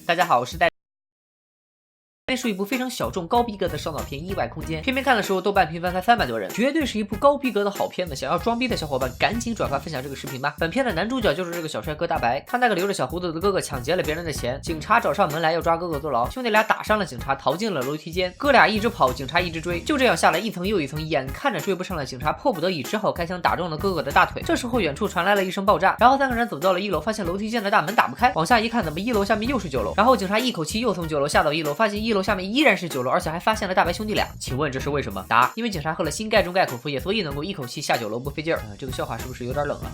大家好，我是戴。这是一部非常小众、高逼格的烧脑片《意外空间》，片片看的时候豆瓣评分才300多人，绝对是一部高逼格的好片子。想要装逼的小伙伴赶紧转发分享这个视频吧。本片的男主角就是这个小帅哥大白，他那个留着小胡子的哥哥抢劫了别人的钱，警察找上门来要抓哥哥坐牢，兄弟俩打伤了警察，逃进了楼梯间，哥俩一直跑，警察一直追，就这样下来一层又一层，眼看着追不上了，警察迫不得已只好开枪打中了哥哥的大腿。这时候远处传来了一声爆炸，然后3个人走到了1楼，发现楼梯间的大门打不开，往下一看，怎么1楼下面又是9楼？然后警察一口气又从9楼下到1楼，发现1楼下面依然是9楼，而且还发现了大白兄弟俩。请问这是为什么？答：因为警察喝了新钙中钙口服液，所以能够一口气下9楼不费劲儿。这个笑话是不是有点冷啊？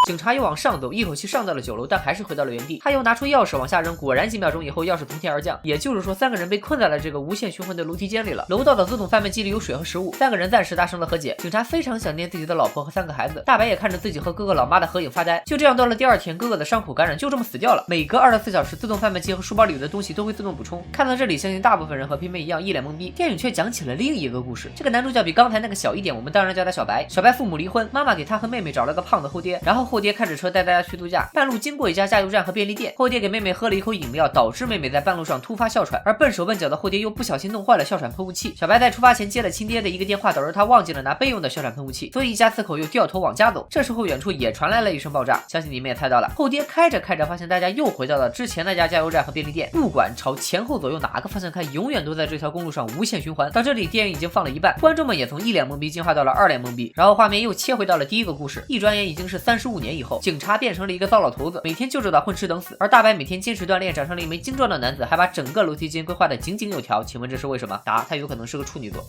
警察又往上走，一口气上到了9楼，但还是回到了原地。他又拿出钥匙往下扔，果然几秒钟以后，钥匙从天而降。也就是说，3个人被困在了这个无限循环的楼梯间里了。楼道的自动贩卖机里有水和食物，3个人暂时达成了和解。警察非常想念自己的老婆和3个孩子，大白也看着自己和哥哥老妈的合影发呆。就这样，到了第2天，哥哥的伤口感染就这么死掉了。每隔24小时，自动贩卖机和书包里的东西都会自动补充。看到这里，相信大部分人和片片一样一脸懵逼。电影却讲起了另一个故事。这个男主角比刚才那个小一点，我们当然叫他小白。小白父母离婚，妈妈给他和妹妹找了个胖的后爹，然后后爹开着车带大家去度假，半路经过一家加油站和便利店，后爹给妹妹喝了一口饮料，导致妹妹在半路上突发哮喘，而笨手笨脚的后爹又不小心弄坏了哮喘喷雾器。小白在出发前接了亲爹的一个电话，导致他忘记了拿备用的哮喘喷雾器，所以一家4口又掉头往家走。这时候远处也传来了一声爆炸，相信你们也猜到了，后爹开着开着，发现大家又回到了之前那家加油站和便利店，不管朝前后左右哪个方向看，永远都在这条公路上无限循环。到这里，电影已经放了一半，观众们也从一脸懵逼进化到了2脸懵逼，然后画面又切回到了第一个故事。一转眼已经是35年以后，警察变成了一个糟老头子，每天就知道混吃等死，而大白每天坚持锻炼，长成了一枚精壮的男子，还把整个楼梯间规划得井井有条。请问这是为什么？答：他有可能是个处女座。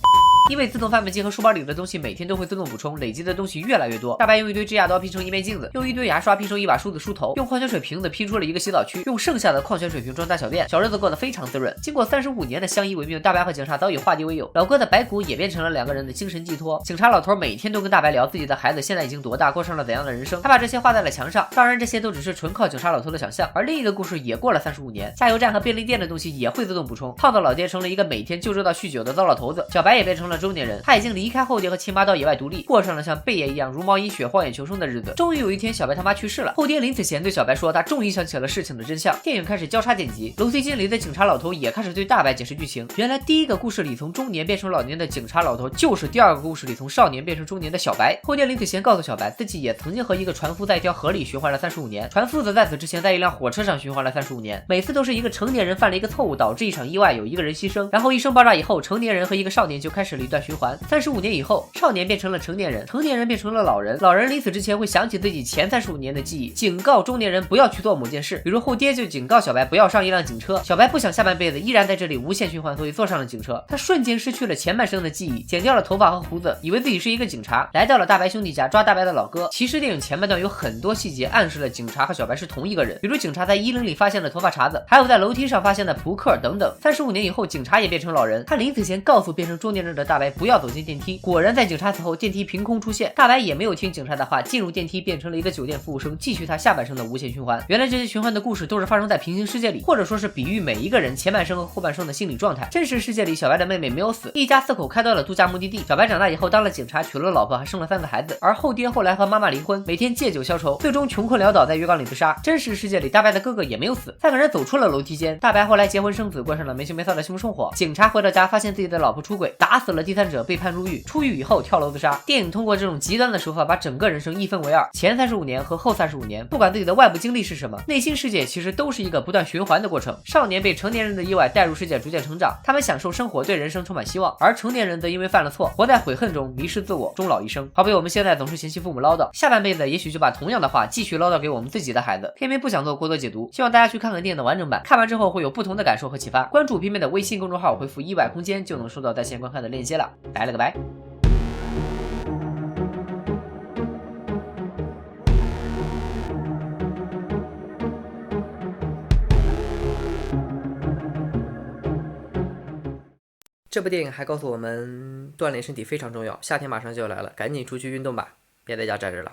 因为自动贩卖机和书包里的东西每天都会自动补充，累积的东西越来越多。大白用一堆指甲刀拼成一面镜子，用一堆牙刷拼成一把梳子梳头，用矿泉水瓶子拼出了一个洗澡区，用剩下的矿泉水瓶装大小便，小日子过得非常滋润。经过35年的相依为命，大白和警察早已化敌为友，老哥的白骨也变成了2个人的精神寄托。警察老头每天都跟大白聊自己的孩子现在已经多大，过上了怎样的人生，他把这些画在了墙上。当然这些都只是纯靠警察老头的想象。而另一个故事也过了35年，加油站和便利店的东西也会自动补充。胖子老爹成了一个每天就知道酗酒的糟老头子，小白也变成了中年人，他已经离开后爹和亲妈到野外独立，过上了像贝爷一样如毛饮血、荒野求生的日子。终于有一天，小白他妈去世了，后爹临死前对小白说，他终于想起了事情的真相。电影开始交叉剪辑，楼梯间里的警察老头也开始对大白解释剧情。原来第一个故事里从中年变成老年的警察老头，就是第2个故事里从少年变成中年的小白。后爹临死前告诉小白，自己也曾经和一个船夫在一条河里循环了35年，船夫则在此之前在一辆火车上循环了35年，每次都是一个成年人犯了一个错误，导致一场意外，有1个人牺牲，然后一声爆炸以后，成年人和一个少年就开始了一段循环。35年以后，少年变成了成年人，成年人变成了老人，老人临死之前会想起自己前35年的记忆，警告中年人不要去做某件事，比如后爹就警告小白不要上一辆警车，小白不想下半辈子依然在这里无限循环，所以坐上了警车。他瞬间失去了前半生的记忆，剪掉了头发和胡子，以为自己是一个警察，来到了大白兄弟家抓大白的老哥。其实电影前半段有很多细节暗示了警察和小白是同一个人，比如警察在101里发现了头发茬子，还有在楼梯上发现的扑克等等。35年以后，警察也变成老人，他临死前告诉变成中年人的大白不要走进电梯，果然在警察死后，电梯凭空出现，大白也没有听警察的话，进入电梯变成了一个酒店服务生，继续他下半生的无限循环。原来这些循环的故事都是发生在平行世界里，或者说是比喻每一个人前半生和后半生的心理状态。真实世界里，小白的妹妹没有死，一家4口开到了度假目的地。小白长大以后当了警察，娶了老婆，还生了3个孩子。而后爹后来和妈妈离婚，每天借酒消愁，最终穷困潦倒，在浴缸里自杀。真实世界里，大白的哥哥也没有死，3个人走出了楼梯间。大白后来结婚生子，过上了没羞没臊的幸福生活。警察回到家，发现自己的老婆出轨，打死了第3者，被判入狱。出狱以后跳楼自杀。电影通过这种极端的手法，把整个人生一分为2，前35年和后35年。不管自己的外部经历是什么，内心世界其实都是一个不断循环的过程。少年被成年人的意外带入世界，逐渐成长，他们享受生活，对人生充满希望；而成年人则因为犯了错，活在悔恨中，迷失自我，终老一生。好比我们现在总是嫌弃父母唠叨，下半辈子也许就把同样的话继续唠叨给我们自己的孩子。偏偏不想做过多解读，希望大家去看看电影的完整版，看完之后会有不同的感受和启发。关注偏偏的微信公众号，回复意外空间就能收到在线观看的链接了。拜了个拜。这部电影还告诉我们，锻炼身体非常重要，夏天马上就要来了，赶紧出去运动吧，别在家宅着了。